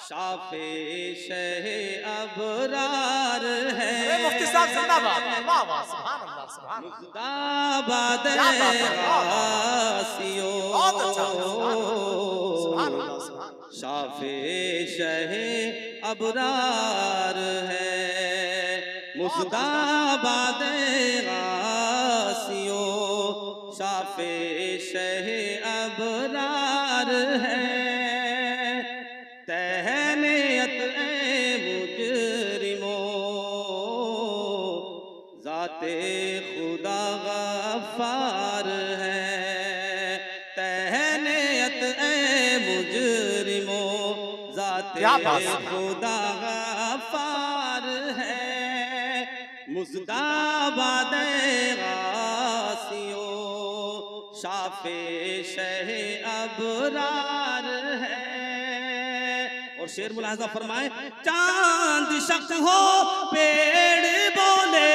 शाफे शह अबरार है। मुफ्ती साहब जिंदाबाद। वाह वाह, सुभान अल्लाह, सुभान अल्लाह। मुर्दाबाद आसियो, सुभान अल्लाह, सुभान। शाफे शह अबरार है। मुर्दाबाद आसियो, शाफे शह अबरार है। तहनीयत मुजरिमों, ज़ाते खुदा गफ्फार है। तहनीयत मुजरिमों, ज़ाते खुदा गफ्फार है। मुज़दाबाद गासियो, शाफे शह अबरार है। और शेर मुलाहजा फरमाए, चांद शक हो पेड़ बोले,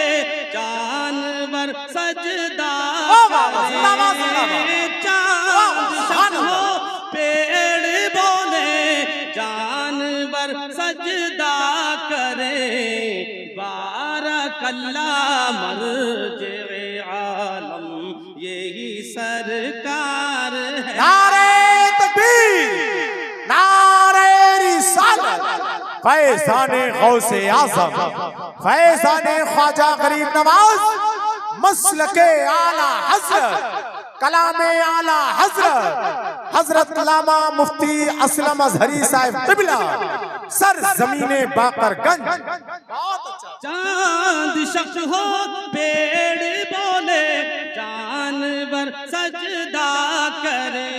जानवर सजदा करे। चांद शक हो पेड़ बोले, जानवर सजदा करे। बारकल्लाह मर्जे आलम, यही सरकार है। नारे तकबीर, नारे रिसालत, फैज़ाने गौसे आज़म, फैज़ाने ख्वाजा गरीब नवाज, मसलके आला हज़रत, कलामे आला हज़रत, हज़रत अल्लामा मुफ्ती असलम अज़हरी साहिब क़िबला, सर ज़मीने बाकरगंज। चांद शक हो पेड़ बोले, जानवर सजदा करे।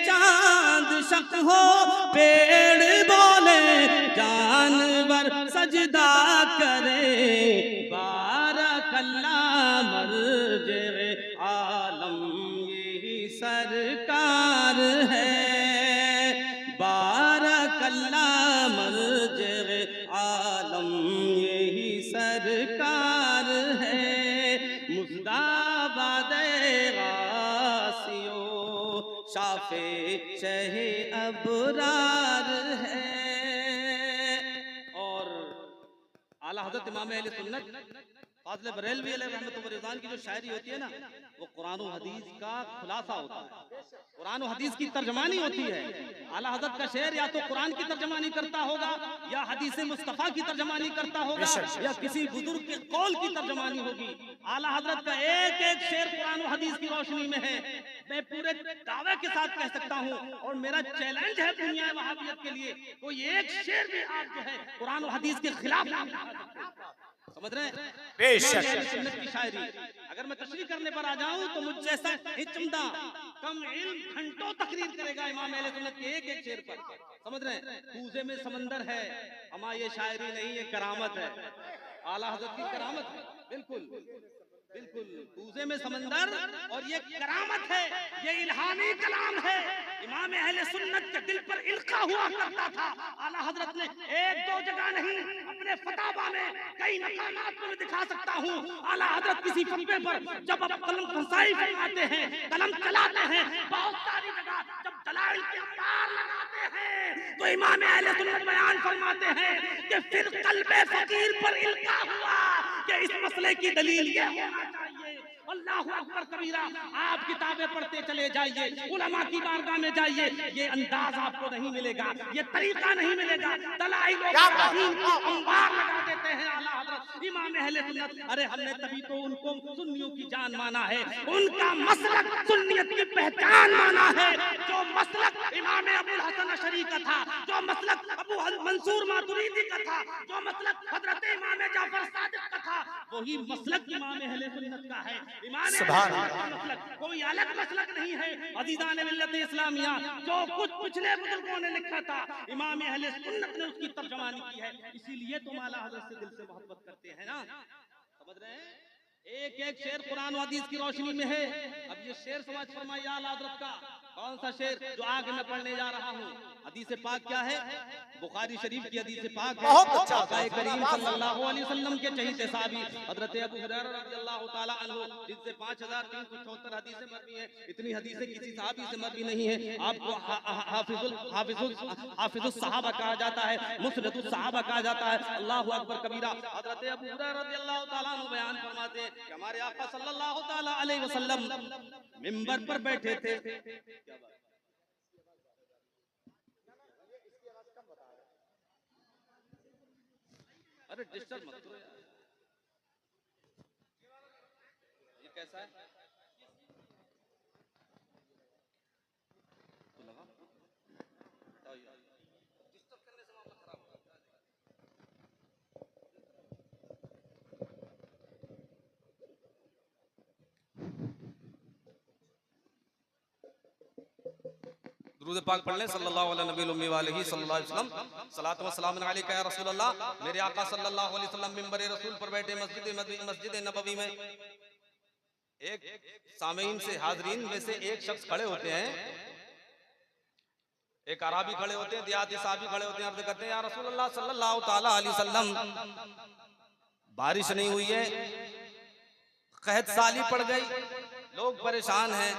चांद शक हो पेड़ बोले, जानवर सजदा करे। बारकल्लाह मर्जे आलम, यही सरकार है। बारकल्लाह मर्जे आलम, यही सरकार है। मुर्दाबाद गासियो, शाफे शह अबरार है। और आला हज़रत इमाम अहले सुन्नत फाज़िल बरेलवी अलैहि रहमत व रिज़वान की जो शायरी होती है ना, वो कुरान और हदीस का खुलासा होता है। कुरान और हदीस की तर्जमानी होती है। आला हज़रत का शेर या तो कुरान की तर्जमानी करता होगा, या हदीस मुस्तफ़ा की तर्जमानी करता होगा, या किसी बुजुर्ग के कौल की तर्जमानी होगी। आला हज़रत का एक एक शेर कुरान और हदीस की रोशनी में है। मैं पूरे दावे के साथ कह सकता हूँ, और मेरा चैलेंज है दुनिया वहाबियत के लिए, कोई एक शेर भी आप जो है कुरान और हदीस के खिलाफ नहीं लिखा सकते। समझ रहे हैं? बेशक सुन्नत की शायरी अगर मैं तशरीह करने पर आ जाऊं तो मुझ जैसा हिचमदा कम इल्म घंटों तकरीर करेगा इमाम अहले सुन्नत के एक एक शेर पर। समझ रहे हैं? कूजे में समंदर है, हमारी ये शायरी नहीं, ये करामत है। आला हज़रत की करामत है। बिल्कुल बिल्कुल, कूजे में समंदर और ये करामत है, ये इल्हामी कलाम है। इमाम अहले सुन्नत के दिल पर इल्का हुआ करता था। आला हज़रत ने एक दो जगह नहीं, अपने फतावा में कई मकामात में दिखा सकता हूँ। आला हज़रत किसी फतवे पर जब आप कलम फंसाई फरमाते हैं, कलम चलाते हैं, बहुत सारी जगह जब दलाइल के अंबार लगाते हैं, तो इमाम अहले सुन्नत बयान फरमाते हैं कि फिर कल्बे फकीर पर इल्का हुआ कि इस मसले की दलील ये होना चाहिए। अल्लाहु अकबर कबीरा। आप किताबें पढ़ते चले जाइए, उलमा की बारगाह में जाइए, ये अंदाज आपको नहीं मिलेगा, ये तरीका नहीं मिलेगा। दलाइल अंबार लगा देते हैं आला हज़रत इमाम अहले सुन्नत। अरे हमने तभी तो उनको सुन्नियों की जान माना है, उनका मसलक सुन्नियत की पहचान माना है। जो मसलक इमाम अबुल हसन अशरी का था, जो मसलक अबू मंसूर मातुरीदी का था, जो मसलक हज़रत इमाम जाफर सादिक का था, वही मसलक इमाम अहले सुन्नत का है। इमाम मसलक कोई अलग मसलक नहीं है। अज़ीज़ान मिल्लत इस्लामिया, जो कुछ पिछले बुजुर्गों ने लिखा था, इमाम अहले सुन्नत ने उसकी तर्जुमानी की है। इसीलिए तुम आला हज़रत से दिल से मोहब्बत करते हैं ना। समझ रहे हैं? एक एक शेर कुरान और हदीस की रोशनी में है। अब ये शेर समझ फरमाइए आला हज़रत का। कौन सा शेर जो आगे मैं पढ़ने जा रहा हूँ? हदीस पाक क्या है? बुखारी शरीफ की हदीस पाक है। बहुत अच्छा। आका करीम सल्लल्लाहु अलैहि वसल्लम के चहीते साहबी हजरत अबू हुरैरा रज़ियल्लाहु ताला अन्हु, जिनसे 5374 हदीसें मरवी हैं, इतनी हदीसें किसी सहाबी से मरवी नहीं है। आपको हाफिजुस सहाबा कहा जाता है, मुस्नदुस सहाबा कहा जाता है। अल्लाहु अकबर कबीरा। हजरत अबू हुरैरा रज़ियल्लाहु ताला अन्हु बयान फरमाते हैं कि हमारे आका सल्लल्लाहु ताला अलैहि वसल्लम मिंबर पर बैठे थे। क्या बात? अरे डिस्टर्ब मत करो यार, ये कैसा है? तो लगा बताओ यार, डिस्टर्ब करने से मामला खराब होता है। दुरूद पाक पढ़ लें सल्लल्लाहु अलैहि सल्लल्लाहु अलैहि वसल्लम। सलात व सलाम अलैका या रसूल अल्लाह। मेरे आका सल्लल्लाहु अलैहि वसल्लम मिंबर रसूल पर बैठे मस्जिद नबवी में। एक सामीन से हाजरीन में से एक शख्स खड़े होते हैं, एक अराबी खड़े होते हैं, देहाती साहबी खड़े होते हैं, अर्ज करते हैं या रसूल अल्लाह सल्लल्लाहु ताला अलैहि वसल्लम, बारिश नहीं हुई है, कहत साली पड़ गई, लोग परेशान हैं,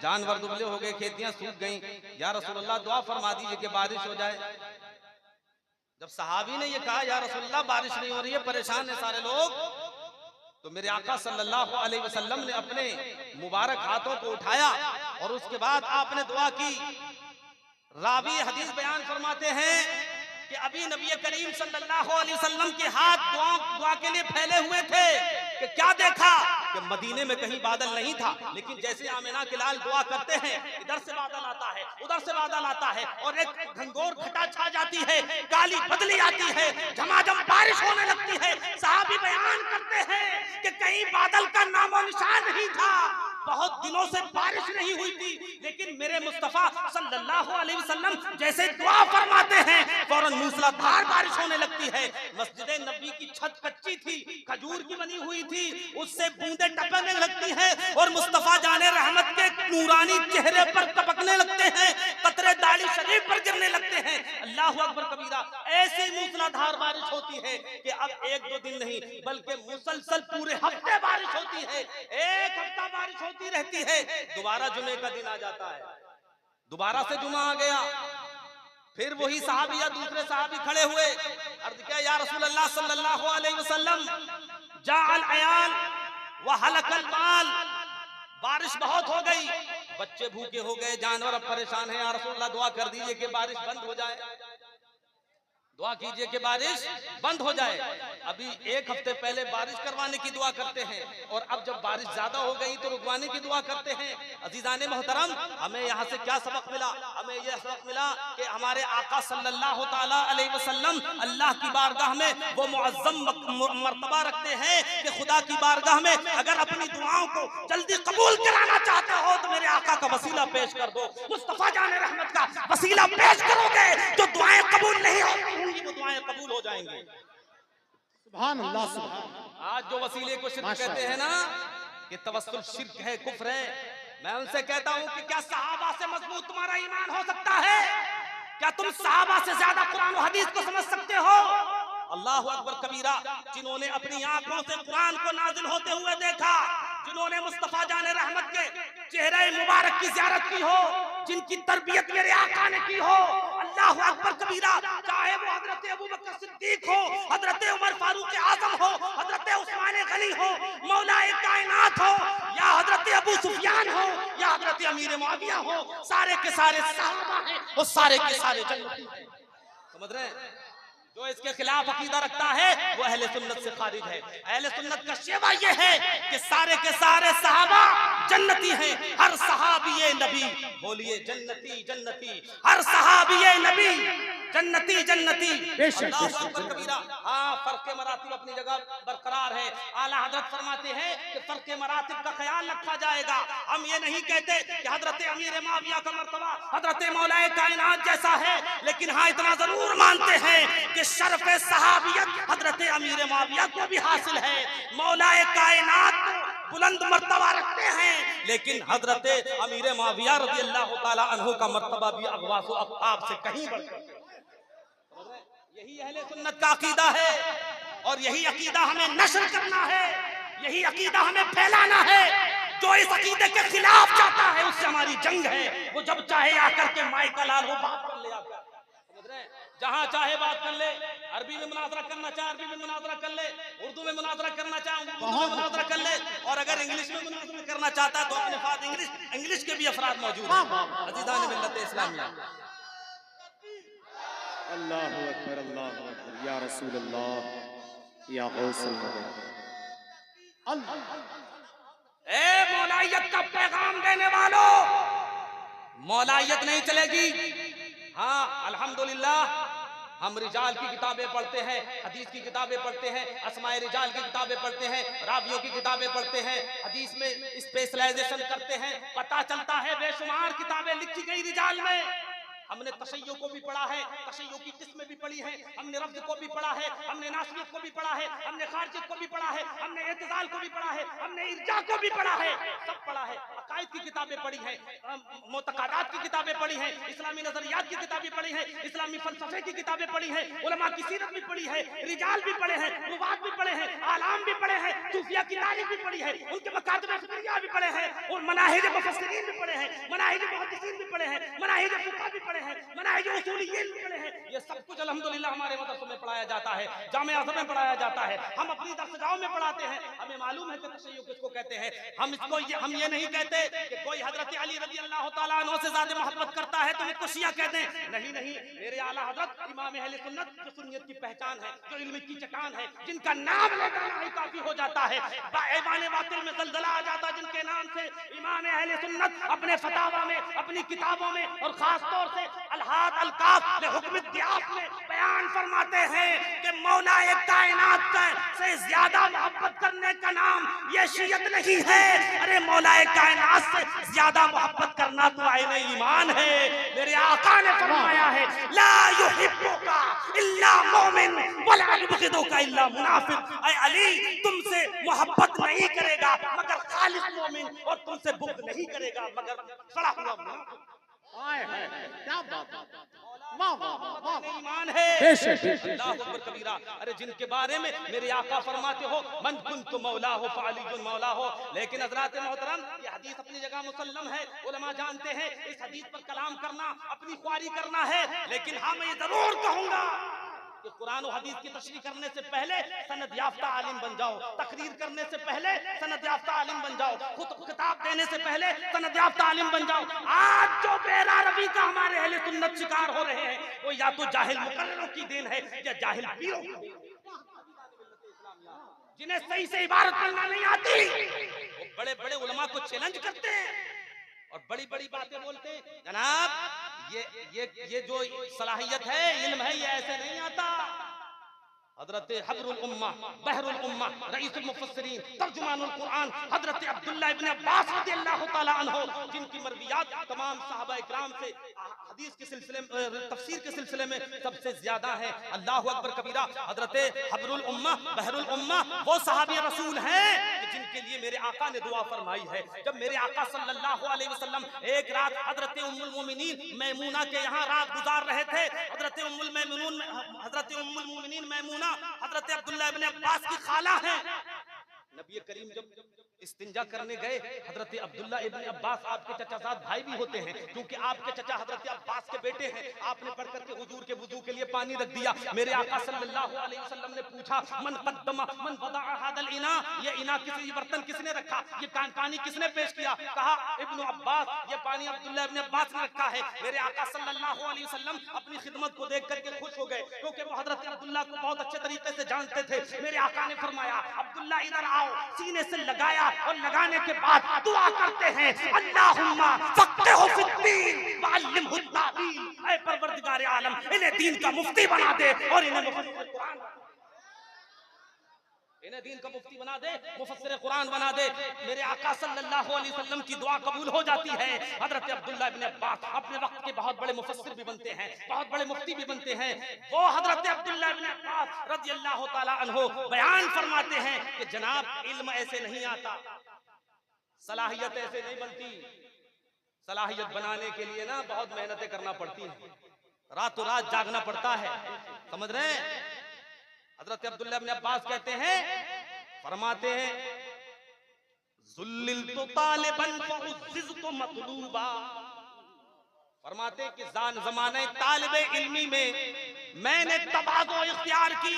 जानवर दुबले हो गए, खेतियां सूख गई, या रसूल अल्लाह दुआ फरमा दीजिए कि बारिश हो जाए। जब सहाबी ने ये कहा या रसूल अल्लाह बारिश नहीं हो रही है, परेशान है सारे लोग, तो मेरे आका सल्लल्लाहु अलैहि वसल्लम ने अपने मुबारक हाथों को उठाया और उसके बाद आपने दुआ की। रावी हदीस बयान फरमाते हैं कि अभी नबी करीम सल्लल्लाहु अलैहि वसल्लम के हाथ दुआ के लिए फैले हुए थे कि क्या देखा कि मदीने में कहीं बादल नहीं था, लेकिन जैसे आमिना के लाल दुआ करते हैं, इधर से बादल आता है, उधर से बादल आता है और एक घंघोर घटा छा जाती है, काली बदली आती है, झमाझम बारिश होने लगती है। सहाबी बयान करते हैं कि कहीं बादल का नामो निशान नहीं था, बहुत दिनों से बारिश नहीं हुई थी, लेकिन मेरे मुस्तफा सल्लल्लाहु अलैहि वसल्लम जैसे दुआ फरमाते हैं फौरन मूसलाधार बारिश होने लगती है। मस्जिद नबी की छत कच्ची थी, खजूर की बनी हुई थी, उससे बूंदें टपकने लगती हैं और मुस्तफा जाने रहमत के नूरानी चेहरे पर टपकने लगते हैं, कतरे दाढ़ी शरीफ पर गिरने लगते हैं। अल्लाहु अकबर कबीरा। ऐसी मूसलाधार बारिश होती है कि अब एक दो दिन नहीं बल्कि मुसलसल पूरे हफ्ते बारिश होती है, एक हफ्ता बारिश होती रहती है। दोबारा जुमे का दिन आ जाता है, दोबारा से जुमा आ गया, फिर वही सहाबी या दूसरे सहाबी खड़े हुए, अर्ज किया या रसूल अल्लाह सल्लल्लाहु अलैहि वसल्लम, जाअल अयाल व हलकल माल, बारिश बहुत हो गई, बच्चे भूखे हो गए, जानवर अब परेशान हैं, या रसूल अल्लाह दुआ कर दीजिए कि बारिश बंद हो जाए, दुआ कीजिए कि बारिश बंद हो जाए। अभी एक हफ्ते पहले बारिश करवाने की दुआ करते हैं और अब जब बारिश ज्यादा हो गई तो रुकवाने की दुआ करते हैं। अजीजाने मोहतरम, हमें यहाँ से क्या सबक मिला? हमें यह सबक मिला कि हमारे आका सल्लल्लाहु ताला अलैहि वसल्लम अल्लाह की बारगाह में वो मुअज्जम मर्तबा रखते हैं कि खुदा की बारगाह में अगर अपनी दुआओं को जल्दी कबूल कराना चाहते हो तो मेरे आका का वसीला पेश कर दो, मुस्तफा जाने रहमत का वसीला पेश करोगे तो दुआएं कबूल नहीं होती, वो दुआएं कबूल हो जाएंगी। सुभान अल्लाह, सुभान। आज जो वसीले को शिर्क कहते हैं ना कि तवस्सुल शिर्क है, कुफ्र है, मैं उनसे कहता हूं कि क्या सहाबा से मजबूत तुम्हारा ईमान हो सकता है? क्या तुम सहाबा से ज्यादा कुरान और हदीस को समझ सकते हो? अल्लाहु अकबर कबीरा। जिन्होंने अपनी आंखों से कुरान को नाजिल होते हुए देखा, जिन्होंने मुस्तफा जाने रहमत के चेहरे मुबारक की ज़ियारत की हो, जिनकी तरबियत मेरे आका ने की हो, अल्लाहु अकबर कबीरा, चाहे वो हजरत अबू बकर सिद्दीक हो, हजरत उमर फारूक आजम हो, हजरत उस्मान गनी हो, मौलाए कायनात हो, या हजरत अबू सुफियान हो, या हजरत अमीर मुआविया हो, सारे के सारे सहाबा हैं और सारे के सारे जन्नती हैं। समझ रहे हैं? जो इसके खिलाफ अकीदा रखता है वो अहले सुन्नत से खारिज है। अहले सुन्नत का शेवा ये है कि सारे के सारे सहाबा जन्नती हैं, हर सहाबी नबी, बोलिए जन्नती जन्नती, हर सहाबी नबी जन्नती जन्नती। अल्लाहु अकबर कबीरा। हाँ, फर्क मरातिब अपनी जगह बरकरार है। आला हजरत फरमाते हैं कि फर्क मरातिब का ख्याल रखा जाएगा। हम ये नहीं कहते कि हजरत अमीर मुआविया का मर्तबा हजरत मौलाए कायनात जैसा है, लेकिन हाँ इतना जरूर मानते हैं कि शरफ़े सहाबियत हजरत अमीर मुआविया को भी हासिल है, मौलाए कायनात बुलंद मर्तबा रखते हैं, लेकिन हजरत अमीर मुआविया रज़ियल्लाहु ताला अन्हु का मर्तबा भी अगवास व अक़ताब से कहीं बढ़कर। यही अहले सुन्नत का अकीदा है और यही अकीदा हमें नश्र करना है, यही अकीदा हमें फैलाना है। जो इस अकीदे के खिलाफ जाता है उससे हमारी जंग है। वो जब चाहे आकर के माइक लाल वो बात कर ले, आप समझ रहे हैं, जहां चाहे बात कर ले। अरबी में मुनाजरा करना चाहे अरबी में मुनाजरा कर ले, उर्दू में मुनाजरा करना चाहे उर्दू में मुनाजरा कर ले, और अगर इंग्लिश में मुनाजरा करना चाहता है तो अपने पास इंग्लिश के भी अफराद मौजूद हैं। अज़ीज़ान मिल्लत इस्लामिया, अल्लाहु अकबर, अल्लाहु अकबर, या रसूल अल्लाह, या गौसल अल्लाह। ए मौलाइयत का पैगाम देने वालों, मौलाइयत नहीं चलेगी। हाँ अल्हम्दुलिल्लाह, हम रिजाल की किताबें पढ़ते हैं, हदीस की किताबें पढ़ते हैं, अस्माए रिजाल की किताबें पढ़ते हैं, रावियों की किताबें पढ़ते हैं, हदीस में स्पेशलाइजेशन करते हैं। पता चलता है बेशुमार किताबें लिखी गई रिजाल में। हमने तशय्यो को भी पढ़ा है, तशय्यो की किस्में भी पढ़ी हैं, हमने रफ्ज़ को भी पढ़ा है, हमने नासियत को भी पढ़ा है, हमने खारिजियत को भी पढ़ा है, हमने इत्तिज़ाल को भी पढ़ा है, हमने इर्जा को भी पढ़ा है, सब पढ़ा है। अकायद की किताबें पढ़ी हैं, मुतक़ादात की किताबें पढ़ी हैं, इस्लामी नजरियात की किताबें पढ़ी हैं, इस्लामी फलसफे की किताबें पढ़ी हैं, उलमा की सीरत भी पढ़ी है, रिजाल भी पढ़े हैं, रुवात भी पढ़े हैं, आलाम भी पढ़े हैं, सूफिया की तारीख भी पढ़ी है, उनके मकातब फ़िक्रिया भी पढ़े हैं, और मनाहिज मुफस्सिरीन भी पढ़े हैं, मनाहिज मुहद्दिसीन भी पढ़े हैं, मनाहिज फ़ुक़हा भी पढ़े हैं, मनाहिज उसूलिय्यीन भी पढ़े हैं। ये सब कुछ अल्हम्दुलिल्लाह हमारे मदरसों में पढ़ाया जाता है, जामे आज़म में पढ़ाया जाता है, हम अपनी दरसगाहों में पढ़ाते हैं। हमें मालूम है कि तशय्युअ किसको कहते हैं। हम ये नहीं कहते कि कोई हजरत अली रज़ियल्लाहु ताला अन्हु से ज़्यादा मोहब्बत करता है तो उसको शिया कहते हैं। नहीं नहीं, मेरे आला हजरत इमाम अहले सुन्नत जो सुन्नियत की पहचान है, जो इल्म की चट्टान है, जिनका नाम लेकर ही काफी हो जाता है। ऐवान बातिल में ज़लज़ला आ जाता, जिनके नाम से इमाम अहले सुन्नत अपने फतावा में, अपनी किताबों में, और खास तौर से अलहाद अलकाफ हुक्म दियाफ में बयान फरमाते हैं कि मौलाए कायनात से ज्यादा मोहब्बत करने का नाम ये शियत नहीं है। अरे मौलाए कायनात से ज्यादा मोहब्बत करना तो आईने ईमान है। मेरे आका ने फरमाया है, ला युहिब्बुका इल्ला मुमिन वला युबग़िदुका इल्ला मुनाफिक। ऐ अली, तुमसे मोहब्बत नहीं करेगा मगर खालिस मोमिन, और तुमसे बुग़्ज़ नहीं करेगा मगर सड़ा हुआ मुनाफिक। क्या बात, वाह वाह वाह, ईमान है। अल्लाहु अकबर कबीरा। अरे जिनके बारे में मेरे आका फरमाते हो मन कुन्तु मौला हो फ़अलियुन मौला हो। लेकिन हज़रात मोहतरम, ये हदीस अपनी जगह मुसल्लम है, उलमा जानते हैं इस हदीस पर कलाम करना अपनी ख्वारी करना है। लेकिन हाँ, मैं ये जरूर कहूंगा कि कुरान और हदीस की तशरीह करने से पहले सनद याफ्ता आलिम बन जाओ, तकरीर करने से पहले सनद याफ्ता आलिम बन जाओ, खुद किताब देने से पहले सनद याफ्ता आलिम बन जाओ। आज जो बेरारवी का हमारे अहले सुन्नत शिकार हो रहे हैं वो या तो जाहिल मुकर्ररों की देन है या जाहिल पीरों की देन है, जिन्हें सही से इबारत करना नहीं आती। वो बड़े बड़े उलमा को चैलेंज करते हैं और बड़ी बड़ी बातें बोलते हैं। जनाब, ये जो सलाहियत है, इल्म है, ये ऐसे नहीं आता। हजरत हब्रुल उम्मा, बहरुल उम्मा, रईसुल मुफस्सिरीन, तर्जुमानुल कुरान हजरत अब्दुल्लाह इब्न अब्बास रज़ियल्लाहु ताला अन्हु, जिनकी मरवियात तमाम सहाबा इकराम से हदीस के सिलसिले में, तफसीर के सिलसिले में सबसे ज्यादा है। अल्लाहु अकबर कबीरा। हजरत हब्रुल उम्मा, बहरुल उम्मा वो सहाबी रसूल हैं जिनके लिए मेरे आका ने दुआ फरमाई है। जब मेरे आका सल्लल्लाहु अलैहि वसल्लम एक रात हजरत उम्मुल मोमिनीन मैमूना के यहाँ रात गुजार रहे थे, हजरत उम्मुल मोमिनीन मैमूना हजरत अब्दुल्लाह इब्न अब्बास की खाला है। नबी करीम जब इस्तिंजा करने गए, हजरत अब्दुल्लाह इब्न अब्बास आपके चचा साथ भाई भी होते हैं, क्योंकि आपके चचा हजरत अब्बास के बेटे हैं। आपने पढ़ करके हुजूर के वुजू के लिए पानी रख दिया। मेरे आका सल्लल्लाहु अलैहि वसल्लम ने पूछा, मन कद्दमा मन वदा हादल इना, ये इना किसी बर्तन किसने रखा, ये पानी किसने पेश किया? कहा इब्न अब्बास, ये पानी अब्दुल्लाह इब्न अब्बास ने रखा है। मेरे आका सल्लल्लाहु अलैहि वसल्लम अपनी खिदमत को देख करके खुश हो गए, क्योंकि वो हजरत अब्दुल्लाह को बहुत अच्छे तरीके से जानते थे। मेरे आका ने फरमाया, अब्दुल्लाह इधर आओ। सीने से लगाया और लगाने के बाद दुआ करते हैं, अल्लाहुम्मा फक्किहु फिद्दीन व अल्लिमहु तावील। ऐ परवरदिगार आलम, इन्हें दीन का मुफ्ती बना दे और इन्हें मुफस्सिर कुरान, इन्हें दीन का मुफ्ती बना दे, मुफस्सिर कुरान बना दे। मेरे आका सल्लल्लाहु अलैहि वसल्लम की दुआ कबूल हो जाती है। हजरत अब्दुल्लाह इब्न अब्बास अपने वक्त के बहुत बड़े मुफस्सिर भी बनते हैं, बहुत बड़े मुफ्ती भी बनते हैं। वो हजरत अब्दुल्लाह इब्न अब्बास रज़ियल्लाहु ताला अन्हु बयान फरमाते हैं कि जनाब, इल्म ऐसे नहीं आता, सलाहियत ऐसे नहीं बनती। सलाहियत बनाने के लिए ना बहुत मेहनतें करना पड़ती हैं, रातों रात जागना पड़ता है, समझ रहे हैं। हजरत अब्दुल्लाह इब्न अब्बास कहते हैं, फरमाते हैं, ज़ुल्लिलतु तालिबन फ़उज़्ज़िज़तु मतलूबा। फरमाते कि ज़माने तालिबे इल्मी में मैंने तवाज़ु इख्तियार की,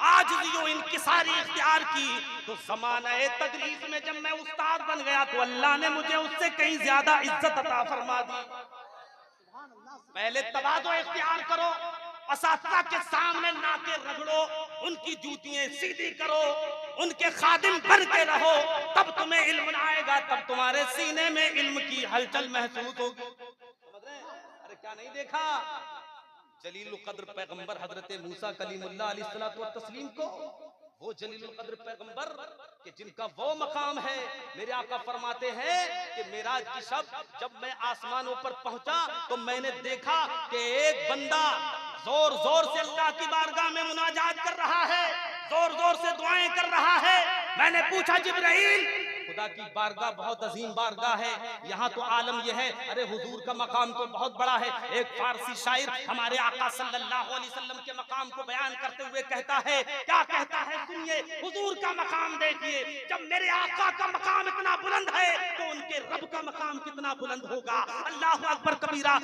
आजिज़ी व इंकिसारी इख्तियार की, तो ज़माने तदरीस में जब मैं उस्ताद बन गया तो अल्लाह ने मुझे उससे कहीं ज्यादा इज्जत अता फरमा दी। पहले तवाज़ु इख्तियार करो, असातिज़ा के सामने नाके रगड़ो, उनकी जूतियां सीधी करो, उनके खादिम बन के रहो, तब तुम्हें इल्म आएगा, तब तुम्हारे सीने में इल्म की हलचल महसूस होगी। अरे क्या नहीं देखा जलीलुल कद्र पैगंबर हजरत मूसा कलीमुल्लाह अलैहिस्सलातु व तस्लीम को, वो जलीलुल कद्र पैगंबर कि जिनका वो मकाम है। मेरे आका फरमाते हैं कि मेराज की शब जब मैं आसमानों पर पहुंचा तो मैंने देखा कि एक बंदा जोर जोर से अल्लाह की बारगाह में मुनाजात कर रहा है, जोर जोर से दुआएं कर रहा है। मैंने पूछा जिब्राइल, खुदा की बारगाह बहुत अजीम बारगाह है, यहाँ तो आलम यह है, अरे हुजूर का मकाम तो बहुत बड़ा है। एक फारसी शायर हमारे आका सल्लल्लाहु अलैहि वसल्लम के मकाम को बयान करते हुए कहता है, क्या कहता है सुनिए, हुजूर का मकाम देखिए, जब मेरे आका का मकाम इतना बुलंद है तो उनके रब का मकाम कितना बुलंद होगा। अल्लाह अकबर कबीरा।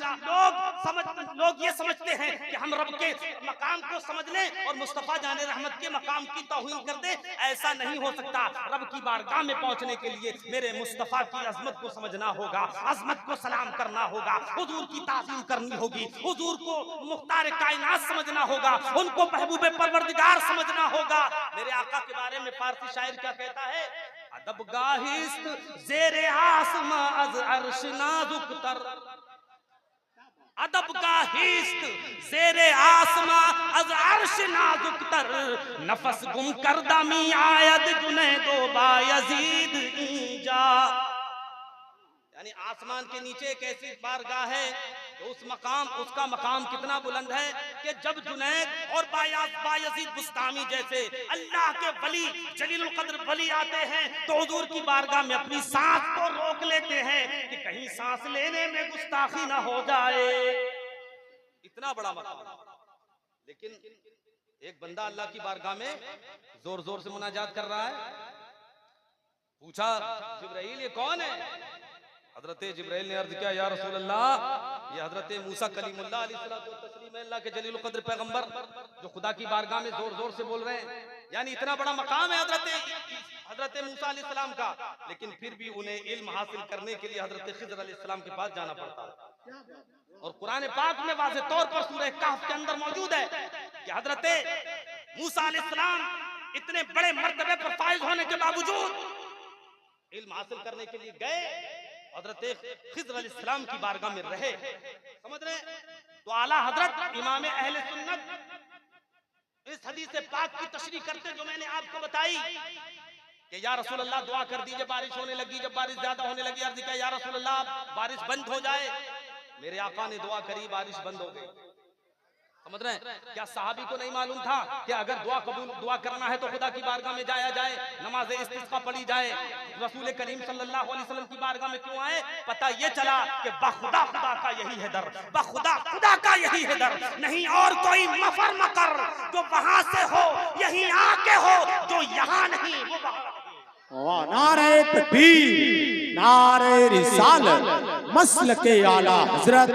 लोग ये समझते हैं कि हम रब के मकाम को समझ लें और मुस्तफा जाने रहमत के मकाम की तौहीन कर दें, ऐसा नहीं हो सकता। रब की बारगाह में पहुंचने के लिए मेरे मुस्तफा की अजमत को समझना होगा, अजमत को सलाम करना होगा, हुजूर की ताज़ीम करनी होगी, हुजूर को मुख्तार कायनात समझना होगा, उनको महबूब परवरदिगार समझना होगा। मेरे आका के बारे में फारसी शायर क्या कहता है, अदब गाहिस्त ज़ेरे आसमां अज़ अर्श नाज़ुक तर, अदब का हिस्त ज़ेरे आसमां अज़ अर्श नाज़ुक तर, नफस गुम कर दमी आयद जुनैदो बायज़ीद इंजा। यानी आसमान के नीचे एक ऐसी बारगाह है तो उसका मकाम कितना बुलंद है कि जब जुनैद और बायज़ीद बुस्तामी जैसे अल्लाह के वली जलीलुल कद्र वली आते हैं तो हुजूर की बारगाह में अपनी सांस को रोक लेते हैं कि कहीं सांस लेने में गुस्ताखी ना हो जाए। इतना बड़ा मकाम। लेकिन एक बंदा अल्लाह की बारगाह में जोर जोर से मुनाजात कर रहा है। पूछा जिब्राइल ये कौन है? हजरत जिब्राइल ने अर्ज किया, या रसूल अल्लाह, ये हजरत मूसा कलीमुल्लाह अलैहिस्सलातु व तस्लीम अल्लाह के जलीलुल कद्र पैगंबर जो खुदा की बारगाह में जोर जोर से बोल रहे हैं। यानी इतना बड़ा मकाम है हजरत मूसा अलैहिस्सलाम का, लेकिन फिर भी उन्हें इल्म हासिल करने के लिए हजरत खिज़र अलैहिस्सलाम के पास जाना पड़ता है। और कुरान पाक में वाज़ेह तौर पर सूरह कहफ के अंदर मौजूद है कि हजरत मूसा अलैहिस्सलाम इतने बड़े मर्तबे पर फाइज होने के बावजूद इल्म हासिल करने के लिए गए, हजरत खिज़र अलैहिस्सलाम की बारगाह में रहे। समझ रहे? तो आला हजरत इमाम अहले सुन्नत इस हदीस पाक की तशरीह करते जो मैंने आपको बताई कि या रसूल अल्लाह दुआ कर दीजिए, बारिश होने लगी। जब बारिश ज्यादा होने लगी अर्ज किया, या रसूल अल्लाह बारिश बंद हो जाए। मेरे आका ने दुआ करी, बारिश बंद हो गई। समझ रहे हैं? क्या सहाबी को नहीं मालूम था कि अगर दुआ करना है तो खुदा की बारगाह में जाया जाए, नमाज इस्तिस्का पढ़ी जाए। रसूल करीम सल्लल्लाहु अलैहि वसल्लम की बारगाह में क्यों आए? पता ये चला कि बखुदा खुदा का यही है दर, बखुदा खुदा का यही है दर, नहीं और कोई मफर मकर जो वहां से हो, यही आके हो, जो यहाँ नहीं वो वहां। नारे तकबीर, नारे रिसालत, मसलके आला हजरत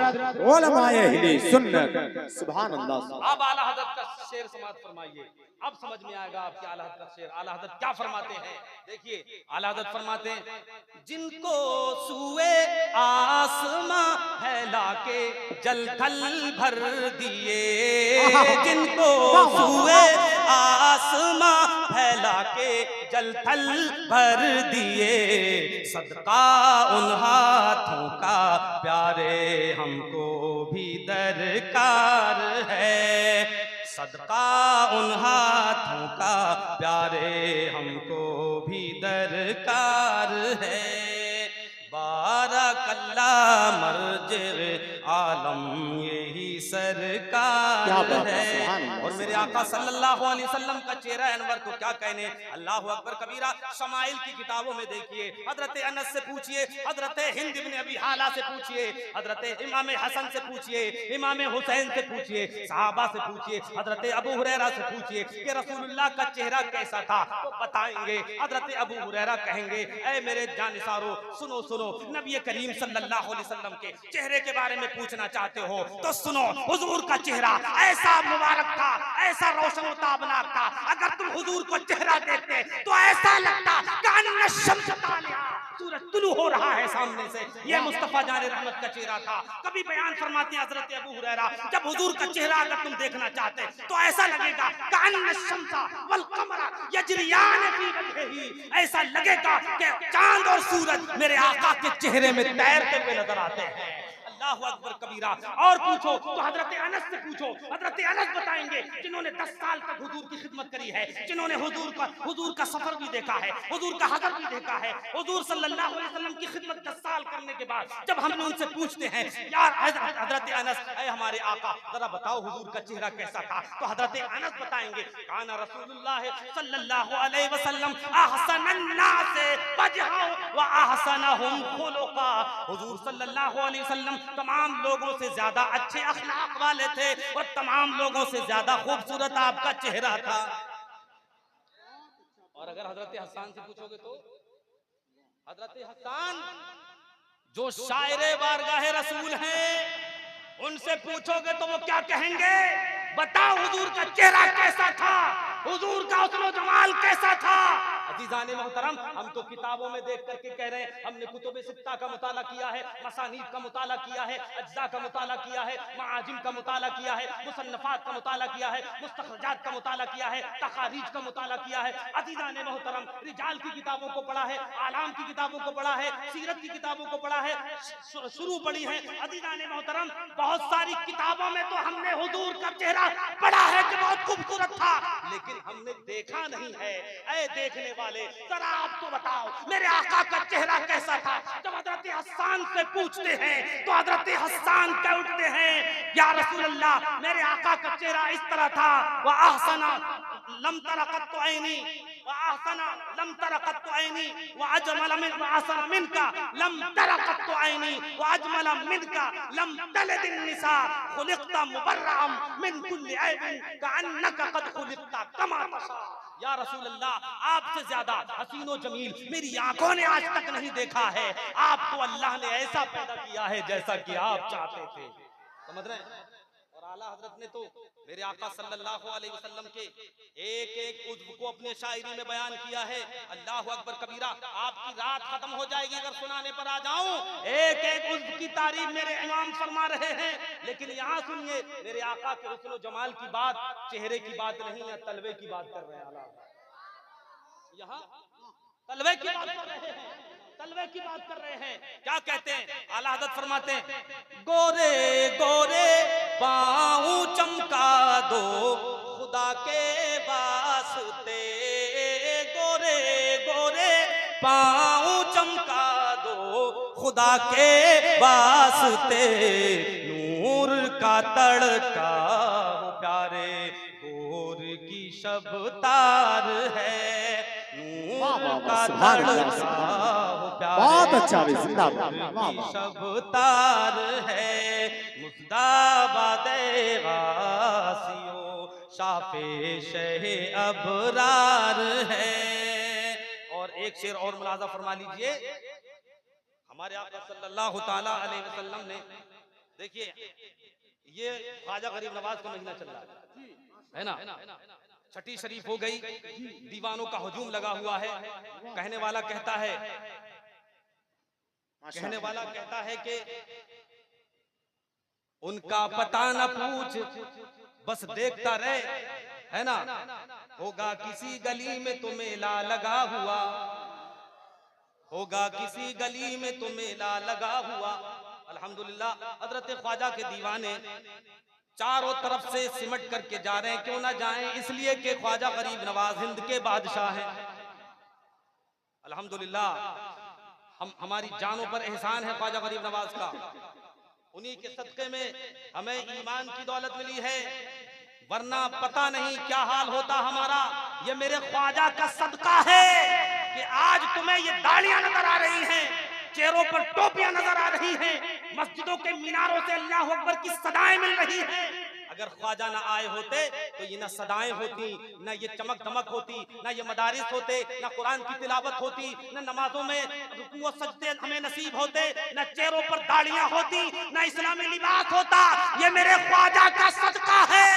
उलमाए अहले सुन्नत। सुभान अल्लाह। अब आला हजरत का शेर समाप्त फरमाइए, अब समझ में आएगा आपके आला हजरत का शेर। आला हजरत क्या फरमाते हैं? देखिए आला हजरत फरमाते हैं, जिनको सुए आसमां फैला के जल थल भर दिए, जिनको सुए आसमां फैला के जल थल भर दिए, सदका उन हाथों का प्यारे हमको भी दरकार है, सदका उन हाथों का प्यारे हमको भी दरकार है। बारकल्ला मर्जे आलम यही सरकार है। और मेरे आका सल्लल्लाहु अलैहि वसल्लम का चेहरा अनवर को क्या कहने। अल्लाह अकबर कबीरा। शमाइल की किताबों में देखिए, हजरत अनस से पूछिए, हजरत हिंद इब्न अबी हाला से पूछिए, हजरत इमाम हसन से पूछिए, इमाम हुसैन से पूछिए, सहाबा से पूछिए, हजरत अबू हुरैरा से पूछिए कि रसूलुल्लाह का चेहरा कैसा था, तो बताएंगे। हजरत अबू हुरैरा कहेंगे, ऐ मेरे जानिसारो सुनो सुनो, नबी करीम सल्लल्लाहु अलैहि वसल्लम के चेहरे के बारे में पूछना चाहते हो तो सुनो। हुजूर का चेहरा ऐसा मुबारक था, ऐसा रोशन ताबनाक था, अगर तुम हुजूर को चेहरा देखते तो ऐसा लगता कान शम्स तालिया, सूरज तुलू हो रहा है सामने से। ये मुस्तफा जान रहमत का चेहरा था। कभी बयान फरमाते हैं हजरत अबू हुरैरा, जब हुजूर का चेहरा अगर तुम देखना चाहते तो ऐसा लगेगा कान शम्सा वल कमरा यजरियान फी वजहिही, ऐसा लगेगा कि चांद और सूरज मेरे आका के चेहरे में तैरते हुए नजर आते हैं। अल्लाहु अकबर कबीरा। और पूछो तो हजरत अनस से पूछो, हजरत अनस बताएंगे जिन्होंने 10 साल तक हुजूर की खिदमत करी है, जिन्होंने हुजूर का सफर भी देखा है, हुजूर का हजर भी देखा है। हुजूर सल्लल्लाहु अलैहि वसल्लम की खिदमत 10 साल करने के बाद जब हम उनसे पूछते हैं, यार हजरत अनस, ऐ हमारे आका जरा बताओ हुजूर का चेहरा कैसा था, तो हजरत अनस बताएंगे, काना रसूलुल्लाह सल्लल्लाहु अलैहि वसल्लम अहसनन नास वजहा व अहसनहुम खुलुका, हुजूर सल्लल्लाहु अलैहि वसल्लम तमाम लोगों से ज्यादा अच्छे अखलाक वाले थे और तमाम लोगों से ज्यादा खूबसूरत आपका चेहरा था। और अगर हजरत हसन से पूछोगे तो हजरत हसन जो शायरे बारगाह रसूल हैं, उनसे पूछोगे तो वो क्या कहेंगे, बताओ हुजूर का चेहरा कैसा था, हुजूर का हुस्न जमाल कैसा था। अजीजाने मोहतरम, हम तो किताबों में देख करके कह रहे हैं, हमने कुतुब सित्ता का मुताला किया है, मसानीद का मुताला किया है, अज्जा का मुताला किया है, माजिम का मुताला किया है, मुसन्नफात का मुताला किया है, मुस्तखरजात का मुताला किया है, तखारीज का मुताला किया है। अजीजाने मोहतरम, रिजाल की किताबों को पढ़ा है, आलाम की किताबों को पढ़ा है, सीरत की किताबों को पढ़ा है, शुरू पढ़ी है। अजीजाने मोहतरम, बहुत सारी किताबों में तो हमने हुजूर का चेहरा पढ़ा है कि बहुत खूबसूरत था, लेकिन हमने देखा नहीं है। ऐ देखने वाले, जरा आप तो बताओ मेरे आका का चेहरा कैसा था। जब हजरत हसन से पूछते हैं तो हजरत हसन कह उठते हैं, या रसूल अल्लाह, मेरे आका का चेहरा इस तरह था, व अहसना लम तरा कत्तु ऐनी व अहसना लम तरा कत्तु ऐनी व अजमल मिन व अहसन मिनका लम तरा कत्तु ऐनी व अजमल मिनका लम तलद निसा खुलिक़ता मुबर्रअम मिन कुल्ली ऐबिन कअन्नका कद खुलिक़ता कमा तशा। या रसूल अल्लाह, आपसे ज्यादा हसीनो जमील मेरी आंखों ने आज तक नहीं देखा है। आपको अल्लाह ने ऐसा पैदा किया है जैसा कि आप चाहते थे। समझ रहे हैं? और आला हजरत ने तो मेरे आका सल्लल्लाहु अलैहि वसल्लम के एक एक उज्व को अपने शायरी में बयान किया है। अल्लाह अकबर कबीरा। आपकी रात खत्म हो जाएगी अगर सुनाने पर आ जाऊं। एक एक उज्व की तारीफ मेरे इमाम फरमा रहे हैं, लेकिन यहाँ सुनिए, मेरे आका के हुस्न जमाल की बात, चेहरे की बात नहीं है, तलवे की बात कर रहे हैं। आला यहाँ तलवे की बात कर रहे हैं, तलवे की बात कर रहे हैं। क्या कहते हैं? आला हज़रत फरमाते हैं, गोरे गोरे पाँव चमका दो खुदा के वास्ते, गोरे गोरे पाँव चमका दो खुदा के वास्ते, नूर का तड़का हो प्यारे गोर की शबतार है, बहुत अच्छा शबतार है, मुस्ताबादे गासियों शाफे शहे अबरार है। और एक शेर और मुलाजा फरमा लीजिए। हमारे आका सल्लल्लाहु ताला अलैहि वसल्लम ने, देखिए ये ख्वाजा गरीब नवाज का महीना चल रहा है ना, छठी शरीफ हो गई, दीवानों का हुजूम लगा हुआ है। कहने वाला कहता है कि उनका पता न पूछ बस देखता रहे, है ना, होगा किसी गली में तो मेला लगा हुआ, होगा किसी गली में तो मेला लगा हुआ। अल्हम्दुलिल्लाह हजरत ख्वाजा के दीवाने चारों तरफ से सिमट करके जा रहे हैं। क्यों ना जाएं? इसलिए कि ख्वाजा गरीब नवाज हिंद के बादशाह हैं। अल्हम्दुलिल्लाह हमारी जानों पर एहसान है ख्वाजा गरीब नवाज का। उन्हीं के सदक़े में हमें ईमान की दौलत मिली है। वरना पता नहीं क्या हाल होता हमारा। ये मेरे ख्वाजा का सदका है कि आज तुम्हें ये दाढ़ियां नजर आ रही हैं, चेहरों पर टोपियां नजर आ रही हैं, मस्जिदों के मीनारों से अल्लाह अकबर की सदाएं मिल रही हैं। अगर ख्वाजा ना आए होते तो ये ना सदाएं होती, ना ये चमक धमक होती, ना ये मदारिस होते, ना कुरान की तिलावत होती, ना नमाजों में रुकू और सजदे हमें नसीब होते, ना चेहरों पर दाढ़ियां होती, ना इस्लामी लिबास होता। ये मेरे ख्वाजा का सदका है।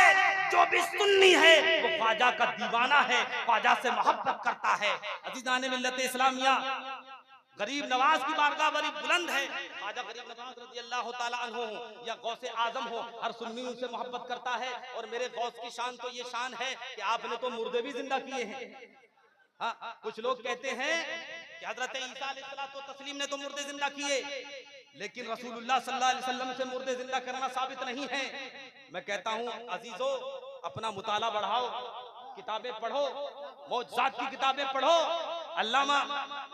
जो भी सुन्नी है वो ख्वाजा का दीवाना है, ख्वाजा से मोहब्बत करता है। अज़ीज़ान मिल्लत इस्लामिया, गरीब नवाज की बारगाह बड़ी बुलंद है। ख्वाजा गरीब नवाज रज़ी अल्लाह ताला अन्हु हो या गौसे आजम हो, हर सुन्नी उनसे मोहब्बत करता है। और मेरे गौस की शान तो ये शान है कि आपने तो मुर्दे भी जिंदा किए हैं। हाँ, कुछ लोग कहते हैं कि हजरत ईसा अलैहिस्सलातो तस्लीम ने तो मुर्दे जिंदा किए, लेकिन रसूलुल्लाह सल्लल्लाहु अलैहि वसल्लम से मुर्दे जिंदा करना साबित नहीं है। मैं कहता हूँ अजीजो, अपना मुताला बढ़ाओ, किताबें पढ़ो, मौजज़ात की किताबें पढ़ो, अल्लामा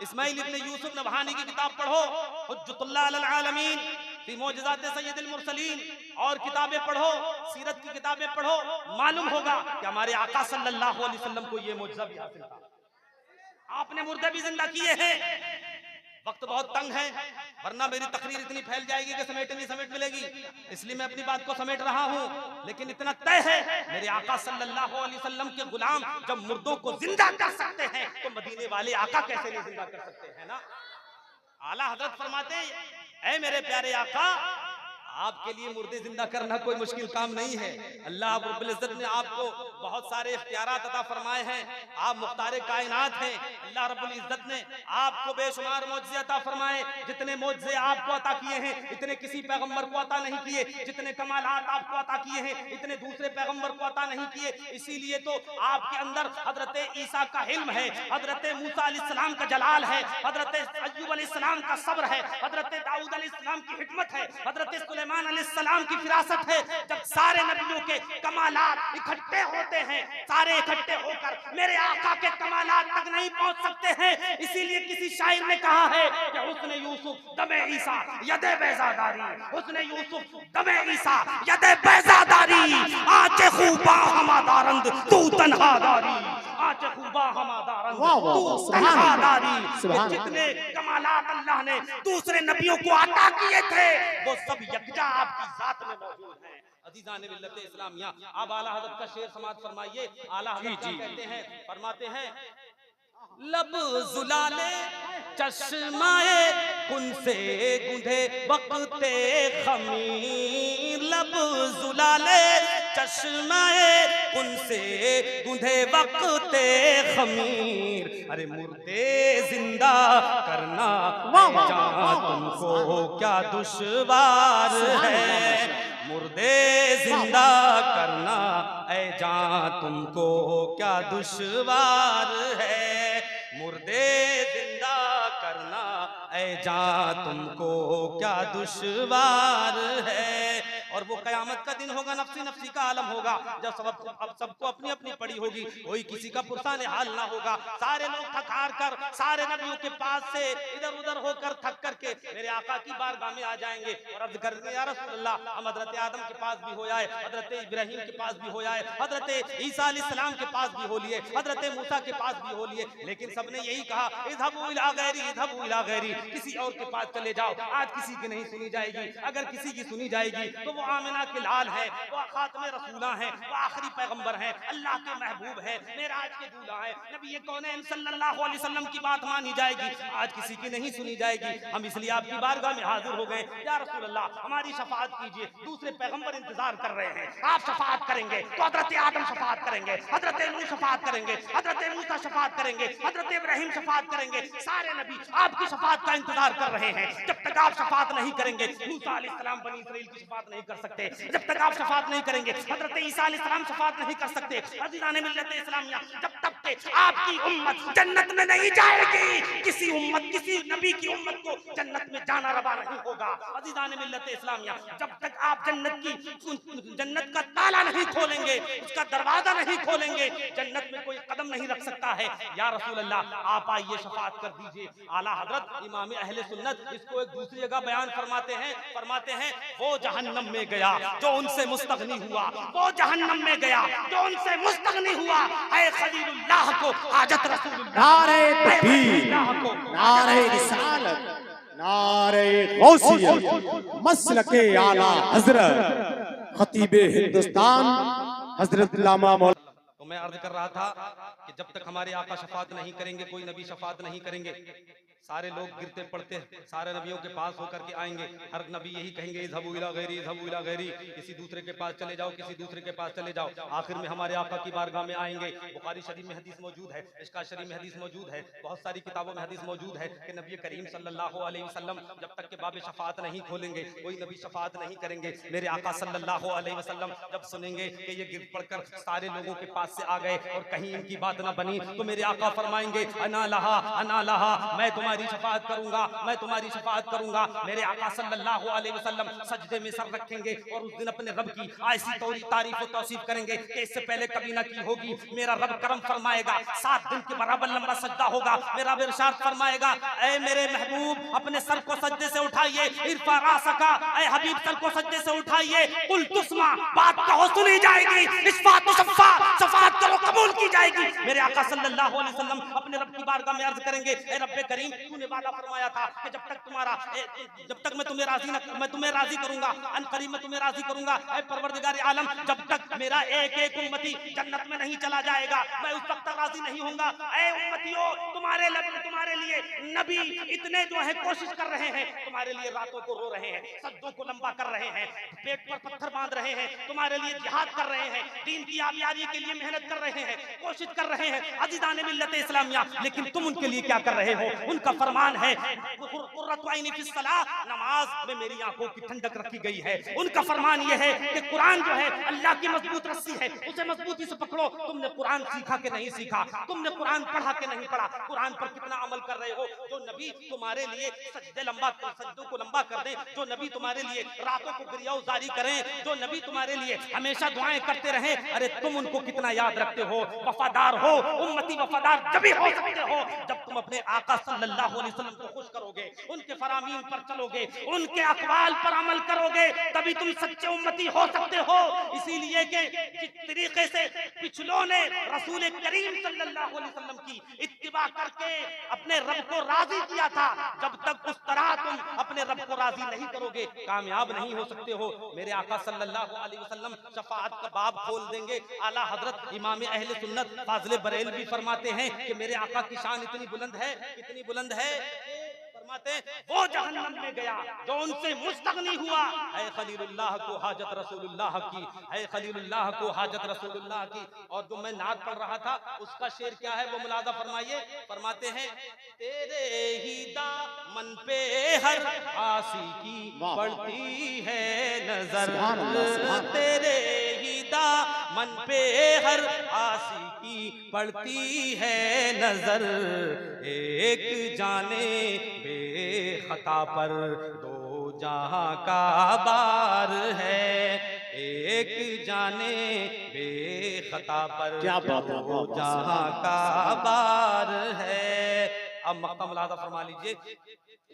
इस्माइल इब्न यूसुफ नबहानी की किताब पढ़ो, हुज्जतुल्लाह अलल आलमीन फी मौजज़ात सय्यदुल मुरसलीन, और किताबें पढ़ो, सीरत की किताबें पढ़ो। मालूम होगा कि हमारे आका सल्लल्लाहु अलैहि वसल्लम को ये मौजज़ा भी हासिल था। आपने मुर्दे भी जिंदा किए हैं। वक्त बहुत तंग है, वरना मेरी तकरीर इतनी फैल जाएगी कि समेट नहीं समेट मिलेगी, इसलिए मैं अपनी बात को समेट रहा हूँ। लेकिन इतना तय है, मेरे आका सल्लल्लाहु अलैहि वसल्लम के गुलाम जब मुर्दों को जिंदा कर सकते हैं तो मदीने वाले आका कैसे नहीं जिंदा कर सकते हैं ना। आला हजरत फरमाते, ऐ मेरे प्यारे आका, आपके लिए मुर्दे जिंदा करना कोई मुश्किल काम नहीं है। अल्लाह रब्बुल इज्जत ने आपको बहुत सारे इख्तियारात अता फरमाए हैं, आप मुख्तारे कायनात हैं। अल्लाह रब्बुल इज्जत ने आपको बेशुमार मौजज़े अता फरमाए। जितने मौजज़े आपको अता किए हैं इतने किसी पैगंबर को अता नहीं किए, जितने कमालात आपको अता किए हैं इतने दूसरे पैगंबर को अता नहीं किए। इसीलिए तो आपके अंदर हजरत ईसा का इल्म है, हजरत मूसा अलैहिस्सलाम का जलाल है, हजरत अय्यूब अलैहिस्सलाम का सब्र है, हजरत दाऊद अलैहिस्सलाम की हिकमत है, हजरत सुलेमान अलैहिस्सलाम की फिरासत है। जब सारे नबियों के कमालात इकट्ठे होते हैं, सारे इकट्ठे होकर मेरे आका के कमालात तक नहीं पहुंच सकते हैं। इसीलिए किसी शायर ने कहा है कि हुस्न यूसुफ दमे ईसा यदे बैज़ादारी, हुस्न यूसुफ दमे ईसा यदे बैज़ादारी, आंचे खूबा हमादारंद तू तन्हादारी, आंचे खूबा हमादारंद तू तन्हादारी। जितने कमालात अल्लाह ने दूसरे नबियों को अता किए थे वो सब यकजा आपकी जात में मौजूद हैं। अज़ीज़ान मिल्लत इस्लामिया, आप आला हज़रत का शेर समाअत फरमाइए। आला हज़रत क्या कहते हैं, फरमाते हैं, लब जुलाले चश्माए कुन से गुंधे वक्ते खमीर, लब जुलाले चश्माए कुन से गुंधे वक्ते खमीर। अरे मुर्दे जिंदा करना जान तुमको क्या दुश्वार है, मुर्दे जिंदा करना ऐ जान तुमको क्या दुश्वार है, मुर्दे जिंदा करना ऐ जान तुमको क्या दुश्वार है। और वो कयामत का दिन होगा, नफ्सी नफ्सी का आलम होगा, जब सबको अपनी अपनी पड़ी होगी, कोई किसी का पुरसाने हाल ना होगा। सारे लोग थक हार कर सारे नबियों के पास से इधर उधर होकर थक करके मेरे आका की बारगाह में आ जाएंगे और अर्ज करेंगे, या रसूल अल्लाह, हम हजरत आदम के पास भी हो आए, हजरत इब्राहिम के पास भी हो आए, हजरत ईसा अलैहिस्सलाम के पास भी हो लिए, हजरत मूसा के पास भी हो लिए, लेकिन सबने यही कहा, इज़हबू इला गैरी, इज़हबू इला गैरी, किसी और के पास चले जाओ। आज किसी की नहीं सुनी जाएगी, अगर किसी की सुनी जाएगी तो वो आमिना के लाल है, वो खातमे रसूला है, वो आखिरी पैगंबर है, अल्लाह के महबूब है, मेराज के दूल्हा है, नबी कौनैन सल्लल्लाहु अलैहि वसल्लम की बात मानी जाएगी। आज किसी की नहीं सुनी जाएगी। हम इसलिए आपकी बारगाह में हाजिर हो गए, या रसूल अल्लाह हमारी शफाअत कीजिए। दूसरे पैगंबर इंतजार कर रहे हैं, आप शफाअत करेंगे तो हजरत आदम शफाअत करेंगे, हजरत नूह शफाअत करेंगे, हजरत मूसा शफाअत करेंगे, हजरत इब्राहिम शफाअत करेंगे। सारे नबी आपकी शफाअत का इंतजार कर रहे हैं। जब तक आप शफाअत नहीं करेंगे, मूसा अलैहिस्सलाम बनी इस्राइल की शफाअत नहीं कर सकते। जब तक आप शफाअत नहीं करेंगे, हजरत ईसा अलैहिस्सलाम शफाअत नहीं कर सकते। अज़ीज़ान मिल्लत इस्लामिया, जब तक आपकी उम्मत जन्नत में नहीं जाएगी, किसी उम्मत, किसी नबी की उम्मत को जन्नत में जाना रवा नहीं होगा। अज़ीज़ान मिल्लत इस्लामिया, जब तक आप जन्नत का ताला नहीं खोलेंगे, उसका दरवाजा नहीं खोलेंगे, जन्नत में कोई कदम नहीं रख सकता है। या रसूल अल्लाह, आप आइए शफाअत कर दीजिए। आला हजरत इमाम अहले सुन्नत इसको एक दूसरी जगह बयान फरमाते हैं, वो जहन्नम में गया जो उनसे मुस्तगनी हुआ, वो जहन्नम में गया जो उनसे मुस्तगनी हुआ। ऐ खलीलुल्लाह को हाजत रसूलुल्लाह, नारे ऐ तकबीर, खलीलुल्लाह को नारे रिसालत, नारे गौसियत, मसलके आला हजरत खतीबे हिंदुस्तान हजरत अल्लामा मौलाना। तो मैं अर्ज कर रहा था कि जब तक हमारे आका शफात नहीं करेंगे, कोई नबी शफात नहीं करेंगे, सारे लोग गिरते पड़ते सारे नबियों के पास होकर के आएंगे। हर नबी यही कहेंगे इज़हबू इला गैरी, इज़हबू इला गैरी, किसी दूसरे के पास चले जाओ, किसी दूसरे के पास चले जाओ। आखिर में हमारे आका की बारगाह में आएंगे। बुखारी शरीफ में हदीस मौजूद है, मिशकात शरीफ में हदीस मौजूद है, बहुत सारी किताबों में हदीस मौजूद है कि नबी करीम सल्लल्लाहु अलैहि वसल्लम जब तक के बाब शफात नहीं खोलेंगे, कोई नबी शफात नहीं करेंगे। मेरे आका सल्लल्लाहु अलैहि वसल्लम जब सुनेंगे कि ये गिर पड़कर सारे लोगों के पास से आ गए और कहीं इनकी बात ना बनी, तो मेरे आका फरमाएंगे अना लहा, मैं तुम्हारी शफात करूंगा, मैं तुम्हारी शफात करूंगा। मेरे आका सल्लल्लाहु अलैहि वसल्लम सजदे में सर रखेंगे और उस दिन अपने रब की ऐसी तारीफ और तौसीफ करेंगे कि इससे पहले कभी ना की होगी। मेरा रब करम फरमाएगा, 7 दिन के बराबर लंबा सजदा होगा। मेरा रब इरशाद फरमाएगा, ऐ मेरे महबूब अपने सर को सजदे से उठाइए, इरफा रासका, ऐ हबीब सर को सजदे से उठाइए, कुल तुस्मा, बात कहो सुनी जाएगी, इस्फा तुसफ़ा, शफात करो कबूल की जाएगी। मेरे आका सल्लल्लाहु अलैहि वसल्लम अपने रब की बारगाह में अर्ज करेंगे, ऐ रब्बे करीम तूने वादा फरमाया था कि जब तक मैं तुम्हें राजी न मैं तुम्हें राजी करूंगा, अन करीब मैं तुम्हें राजी करूंगा। ऐ परवरदिगार आलम, जब तक मेरा एक एक उम्मती जन्नत में नहीं चला जाएगा, मैं उस वक्त तक राजी नहीं होऊंगा। ऐ उम्मतियों, तुम्हारे लिए नबी इतने जो है कोशिश कर रहे हैं, तुम्हारे लिए रातों को रो रहे हैं, सज्जों को लंबा कर रहे हैं, पेट पर पत्थर बांध रहे हैं, तुम्हारे लिए जिहाद कर रहे हैं, दीन की आबियारी के लिए मेहनत कर रहे हैं, कोशिश कर रहे हैं अज़ीज़ान मिल्लत इस्लामिया। लेकिन तुम उनके लिए क्या कर रहे हो? उनका फरमान है नमाज में मेरी आंखों की ठंडक रखी गई है। उनका फरमान यह है कि कुरान जो है अल्लाह की मजबूत रस्सी है, उसे मजबूती से पकड़ो। तुमने कुरान सीखा के नहीं सीखा, तुमने कुरान पढ़ा के नहीं पढ़ा, कुरान पर कितना अमल कर रहे हो? जो नबी तुम्हारे लिए सज्जों को लंबा कर दे, जो नबी तुम्हारे लिए रातों को गिरियाओ जारी करें, जो नबी तुम्हारे लिए हमेशा दुआएं करते रहे, अरे तुम उनको कितना याद रखते हो? वफादार हो उम्मती, वफादार जब हो सकते हो जब तुम अपने आका सल्लल्लाहु अलैहि वसल्लम को खुश करोगे, उनके फरामीन पर चलोगे, उनके अक़वाल पर अमल करोगे, तभी तुम सच्चे उम्मती हो सकते हो। इसीलिए कि जिस तरीके से पिछलों ने रसूल करीम सल्लल्लाहु अलैहि वसल्लम की इत्तिबा करके अपने रब को राजी किया था, जब तक उस तरह तुम अपने रब को राजी नहीं करोगे, कामयाब नहीं हो सकते हो। मेरे आका सल्लल्लाहु अलैहि वसल्लम शफाअत का बाब खोल देंगे। आला हजरत इमाम अहले सुन्नत फाज़िल बरेल भी फरमाते हैं कि मेरे आका की शान इतनी बुलंद है, इतनी बुलंद है, फरमाते वो जहन्नम में गया जो उनसे मुस्तगनी हुआ। ऐ खलीलुल्लाह को हाजत रसूलुल्लाह की, ऐ खलीलुल्लाह को हाजत रसूलुल्लाह की। और जो मैं नात पढ़ रहा था उसका शेर क्या है वो मुलाजा फरमाइए। फरमाते हैं, तेरे ही दामन पे हर आसी की पड़ती है नजर, तेरे ही दामन पे हर आसी की पड़ती है नजर, एक जाने बेखता पर दो जहां का बार है, एक जाने बेखता पर क्या बात है, दो जहां का बार है। अब मक्ता मुलाजा फरमा लीजिए।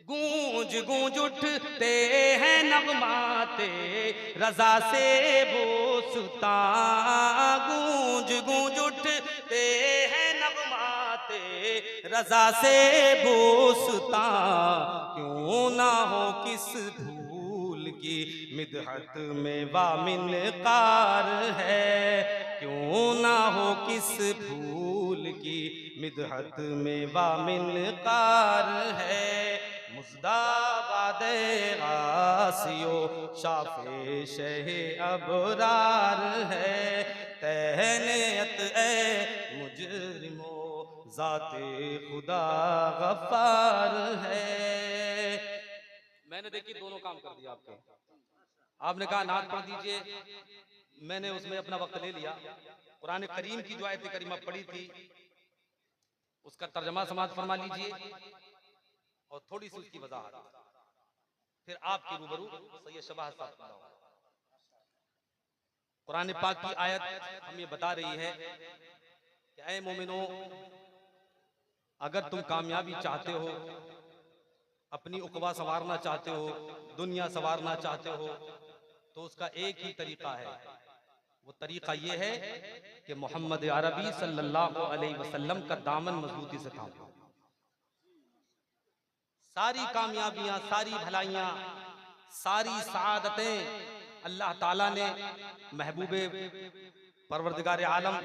गूंज गूंज उठते हैं नगमाते रजा से बोसता, गूंज गूंज उठते हैं नगमाते रजा से बोसता, क्यों ना हो किस धूल की मिदहत में वामिनकार है, क्यों ना हो किस फूल की मिदहत में वामिनकार है। मुज़दाबादे गासियो शाफ़े शहे अबरार है, तहनीयत ए मुजरिमो ज़ाते खुदा गफ़ार है। मैंने देखिए दोनों काम कर दिया आपके। आपने कहा नात पढ़ दीजिए, मैंने उसमें अपना वक्त ले लिया। कुरान करीम की जो आयत करीमा पढ़ी थी उसका तर्जमा समाज फरमा लीजिए और थोड़ी सी उसकी वजाहत, फिर आपके रूबरू सैयद शबाह साहब। कुरान पाक की आयत हमें बता रही है कि ऐ मोमिनो, अगर तुम कामयाबी चाहते हो, अपनी उकवा संवारना चाहते हो, दुनिया संवारना चाहते हो, तो उसका एक ही तरीका है, वो तरीका ये है कि मोहम्मद अरबी सल्लल्लाहु अलैहि वसल्लम का दामन मजबूती से थामो। सारी कामयाबियां, सारी भलाइयां, सारी सआदतें अल्लाह ताला ने महबूबे परवरदिगार आलम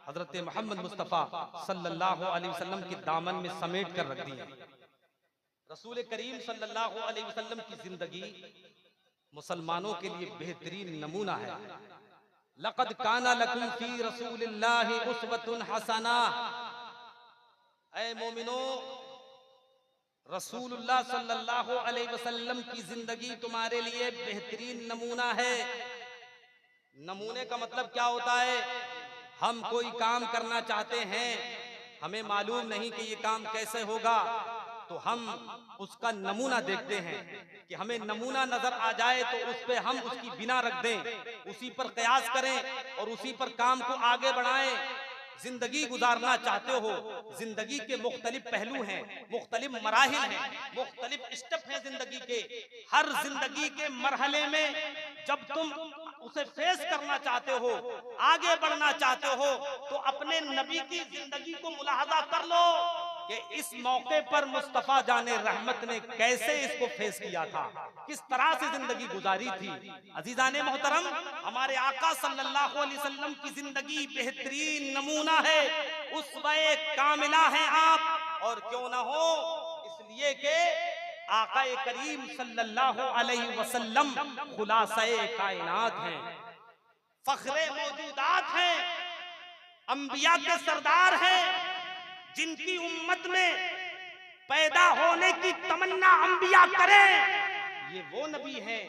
हजरत मोहम्मद मुस्तफ़ा सल्लल्लाहु अलैहि वसल्लम के दामन में समेट कर रख दी है। रसूल करीम सल्लल्लाहु अलैहि वसल्लम की जिंदगी मुसलमानों के लिए बेहतरीन नमूना है। लक़द काना लकुम फी रसूलिल्लाहि उस्वतुन हसना। ऐ मोमिनो, रसूलुल्लाह सल्लल्लाहु अलैहि वसल्लम की जिंदगी तुम्हारे लिए बेहतरीन नमूना है। नमूने का मतलब क्या होता है? हम कोई काम करना चाहते हैं, हमें मालूम नहीं कि ये काम कैसे होगा, तो हम उसका नमूना देखते हैं कि हमें नमूना नजर आ जाए तो उस पे हम उसकी बिना रख दें, उसी पर कयास करें और उसी पर काम को आगे बढ़ाएं। जिंदगी गुजारना चाहते हो, जिंदगी के मुख्तलिफ पहलू हैं, मुख्तलिफ मराहिल हैं, मुख्तलिफ स्टेप हैं जिंदगी के। हर जिंदगी के मरहले में जब तुम उसे फेस करना चाहते हो, आगे बढ़ना चाहते हो, तो अपने नबी की जिंदगी को मुलाहजा कर लो कि इस मौके पर मुस्तफा जाने रहमत ने कैसे इसको फेस किया था, किस तरह से जिंदगी गुजारी थी। अजीजाने मोहतरम, हमारे आका सल्लल्लाहु अलैहि वसल्लम की जिंदगी बेहतरीन नमूना है, उसवे कामिला हैं आप। और क्यों ना हो, इसलिए कि आका करीम सल्लल्लाहु अलैहि वसल्लम खुलासाए कायनात हैं, फख्रे मौजूदात हैं, अंबिया के सरदार हैं, जिनकी उम्मत में पैदा होने की तमन्ना अंबिया करें, ये वो नबी हैं।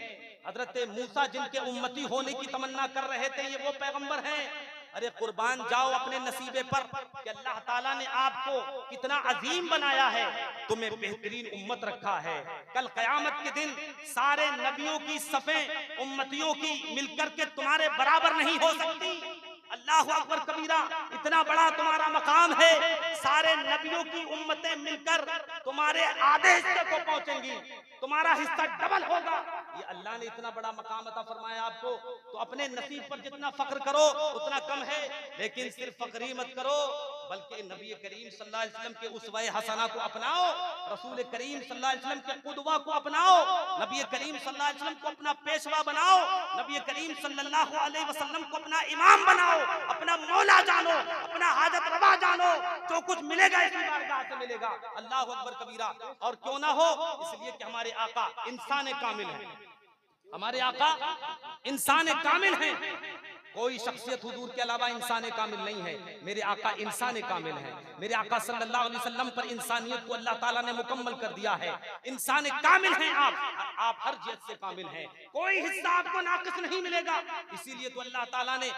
हजरत मूसा जिनके उम्मती होने की तमन्ना कर रहे थे, ये वो पैगंबर हैं। अरे कुर्बान जाओ अपने नसीबे पर कि अल्लाह ताला ने आपको कितना अजीम बनाया है, तुम्हें बेहतरीन उम्मत रखा है। कल कयामत के दिन सारे नबियों की सफ़ें उम्मतियों की मिलकर के तुम्हारे बराबर नहीं हो सकती। अल्लाह अकबर कबीरा, इतना बड़ा तुम्हारा मकाम है, सारे नबियों की उम्मतें मिलकर तुम्हारे आधे हिस्से को पहुंचेंगी, तुम्हारा हिस्सा डबल होगा। ये अल्लाह ने इतना बड़ा मकाम अता फरमाया आपको, तो अपने नसीब पर जितना फख्र करो उतना कम है। लेकिन सिर्फ फख्री मत करो, बल्कि नबी करीम सल्लल्लाहु अलैहि वसल्लम के उस्वा हसना को अपनाओ, रसूल करीम सल्लल्लाहु अलैहि वसल्लम के कुदवा को अपनाओ, नबी करीम सल्लल्लाहु अलैहि वसल्लम को अपना पेशवा बनाओ, नबी करीम सल्लल्लाहु अलैहि वसल्लम को अपना इमाम बनाओ, अपना मौला जानो, अपना हाजत रवा जानो। जो कुछ मिलेगा इसी बारगाह से मिलेगा। अल्लाह अकबर कबीरा। और क्यों ना हो, इसलिए कि हमारे आका इंसान कामिल है, हमारे आका इंसान कामिल हैं। कोई शख्सियत हुजूर के अलावा इंसान कामिल नहीं है। मेरे आका इंसान कामिल हैं। मेरे आका सल्लल्लाहु अलैहि वसल्लम पर इंसानियत को अल्लाह ताला ने मुकम्मल कर दिया है। इंसान कामिल हैं आप हर जिहत से कामिल हैं, कोई हिस्सा आपको नाक़िस नहीं मिलेगा। इसीलिए तो अल्लाह ताला ने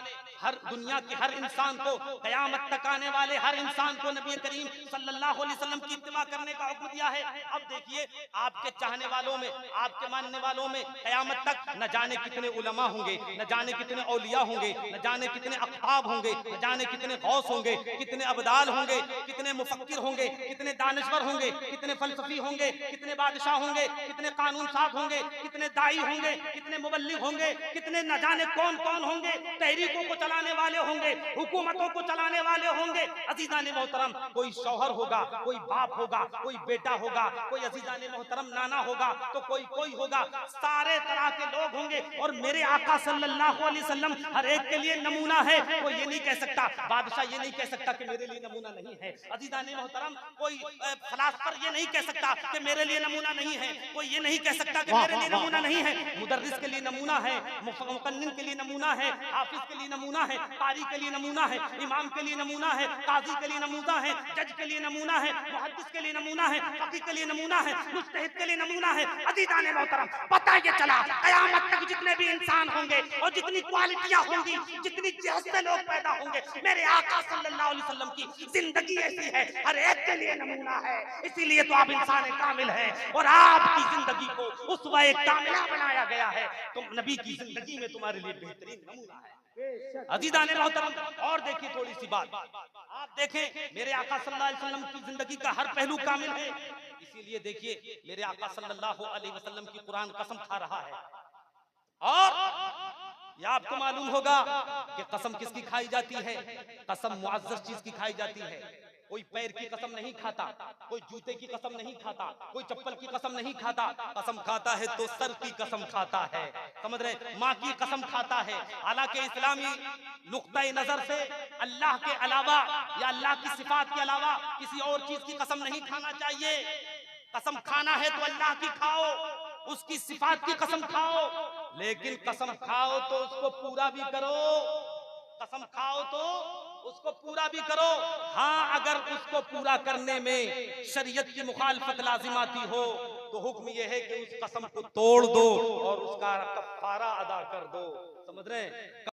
हर दुनिया के हर इंसान को, क़यामत तक आने वाले हर इंसान को नबी करीम सल्लल्लाहु अलैहि वसल्लम की इत्तिबा करने का हुक्म दिया है। अब देखिए, आपके चाहने वालों में, आपके मानने वालों में क़यामत तक न जाने कितने उलमा होंगे, न जाने कितने औलिया होंगे, न जाने कितने अक़ताब होंगे, न जाने कितने गौस होंगे, कितने अबदाल होंगे, कितने मुफक्किर होंगे, कितने दानिश्वर होंगे, कितने फलसफी होंगे, कितने बादशाह होंगे, कितने कानून साज होंगे, कितने दाई होंगे, कितने मुबल्लिग होंगे, कितने न जाने कौन कौन होंगे, तहरीकों को चलाने वाले होंगे, हुकूमतों को चलाने वाले होंगे। अजीज़ाने मोहतरम, कोई शौहर होगा, कोई बाप होगा, कोई बेटा होगा, कोई अजीज़ाने मोहतरम नाना होगा, तो कोई होगा, सारे तरह के लोग होंगे। और मेरे आका सल्लल्लाहु अलैहि वसल्लम हर एक के लिए नमूना है। कोई ये नहीं कह सकता, बादशाह ये नहीं कह सकता कि मेरे लिए नमूना नहीं है। अजीज़ाने मोहतरम, कोई फलासफर ये नहीं कह सकता कि मेरे लिए नमूना नहीं है। कोई ये नहीं कह सकता कि मेरे लिए नमूना नहीं है। मुदर्रिस के लिए नमूना है, मुक़न्निन के लिए नमूना है, हाफिज के लिए नमूना है, कारी के लिए नमूना है, इमाम के लिए नमूना है, काजी के लिए नमूना है, जज के लिए नमूना है, मुहद्दिस के लिए नमूना है, फकीह के लिए नमूना है, मुज्तहिद के लिए नमूना है। अजीज़ाने मोहतरम, पता ये चला क़यामत तक जितने भी इंसान होंगे और जितनी क्वालिटियां होंगी, जितनी जिहत से लोग पैदा होंगे, मेरे आका सल्लल्लाहु अलैहि वसल्लम की जिंदगी ऐसी है, हर एक के लिए नमूना है। इसीलिए तो आप इंसान कामिल हैं और आपकी जिंदगी को उसवा कामिला बनाया गया है। तुम नबी की जिंदगी में तुम्हारे लिए बेहतरीन नमूना है। अजीज़ाने मोहतरम, और देखिए थोड़ी सी बात, आप देखें मेरे आका सल्लल्लाहु अलैहि वसल्लम की जिंदगी का हर पहलू कामिल है। इसीलिए देखिए, मेरे आका सल्लल्लाहु अलैहि वसल्लम की कुरान कसम खा रहा है, और ये आपको मालूम होगा कि कसम किसकी खाई जाती है? कसम मुअज़्ज़ज़ चीज की खाई जाती है। कोई पैर की कसम नहीं खाता, कोई जूते की कसम नहीं खाता, कोई चप्पल की कसम नहीं खाता। कसम खाता है तो सर की कसम खाता है, समझ रहे? माँ की कसम खाता है। हालांकि इस्लामी नुक्ता नजर से अल्लाह के अलावा या अल्लाह की सिफात के अलावा किसी और चीज की कसम नहीं खाना चाहिए। कसम खाना है तो अल्लाह की खाओ, उसकी सिफात की कसम खाओ, लेकिन कसम खाओ तो उसको पूरा भी करो। कसम खाओ तो उसको पूरा भी करो। हाँ, अगर उसको पूरा करने में शरीयत की मुखालफत लाजिम आती हो तो हुक्म यह है कि उस कसम को तोड़ दो और उसका कफ्फारा अदा कर दो। समझ रहे हैं?